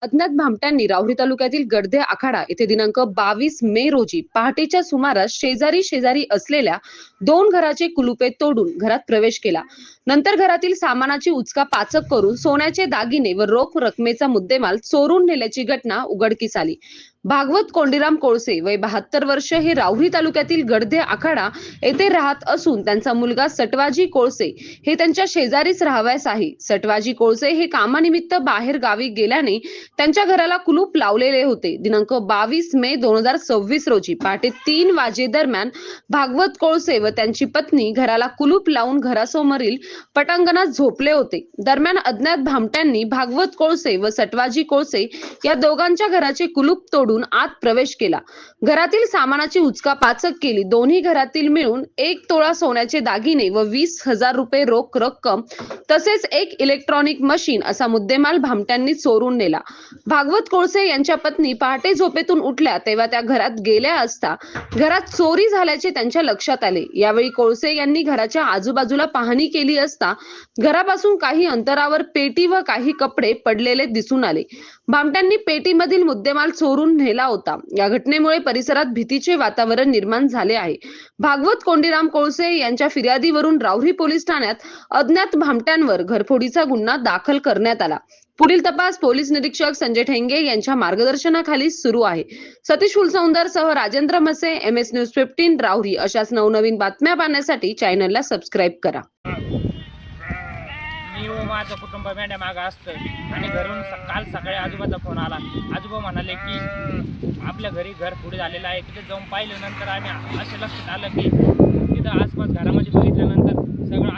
अज्ञात भामट्यांनी राहुरी तालुक्यातील गडदे आखाडा येथे दिनांक 22 मे रोजी पहाटेच्या सुमारास शेजारी असलेल्या 2 घराचे कुलुपे तोडून घरात प्रवेश केला. नंतर घरातील सामानाची उचकापाचक करून सोन्याचे दागिने व रोख रकमेचा मुद्देमाल चोरून नेल्याची घटना उघडकीस आली. भागवत कोंडीराम कोळसे वय 72 वर्ष हे राहुरी तालुक्यातील गडदे आखाडा येथे राहत असून त्यांचा मुलगा सटवाजी कोळसे हे त्यांच्या शेजारीच राहावयास आहे. सटवाजी कोळसे हे कामानिमित्त बाहेर गावी गेल्याने त्यांच्या घराला कुलूप लावलेले होते. दिनांक 22 मे 2026 रोजी पहाटे 3 वाजे दरम्यान भागवत कोळसे व त्यांची पत्नी घराला कुलूप लावून घरासमोरील पटांगणात झोपले होते. दरम्यान अज्ञात भामट्यांनी भागवत कोळसे व सटवाजी कोळसे या दोघांच्या घराचे कुलूप तोडून आत प्रवेश केला. घरातील सामानाची उचकापाचक केली. दोन्ही घरातील मिळून 1 तोळा सोन्याचे दागिने व 20,000 रुपये रोख रक्कम तसेच एक इलेक्ट्रॉनिक मशीन असा मुद्देमाल भामट्यांनी चोरून नेला. भागवत कोळसे यांच्या पत्नी पहाटे झोपेतून उठल्या तेव्हा त्या घरात गेल्या असता घरात चोरी झाल्याचे त्यांच्या लक्षात आले. यावेळी कोळसे यांनी घराच्या आजूबाजूला पाहणी केली असता घरापासून काही अंतरावर पेटी व काही कपडे पडलेले दिसून आले. भामट्यांनी पेटीमधील मुद्देमाल चोरून नेला होता. या घटनेमुळे परिसरात भीतीचे वातावरण निर्माण झाले आहे. भागवत कोंडीराम कोळसे यांच्या फिर्यादीवरून राहुरी पोलीस ठाण्यात अज्ञात भामट्यांवर घरफोडीचा गुन्हा दाखल करण्यात आला. पुढील तपास पोलीस निरीक्षक संजय ठेंगे यांच्या मार्गदर्शनाखाली सुरू आहे. सतीश फुलसौंदर सह राजेंद्र मसे, MS न्यूज 15 राहुरी अशाच नवनवीन बातम्या पाहण्यासाठी चॅनलला सबस्क्राईब करा. मी व माझं कुटुंब मेंढ्या मागं असतं आणि घरून काल सकाळी आजोबाचा फोन आला. आजोबा म्हणाले की आपल्या घरी घर पुढे झालेलं आहे. तिथे जाऊन पाहिल्यानंतर आम्ही असे लक्षात आलं की तिथं आसपास घरामध्ये बघितल्यानंतर सगळं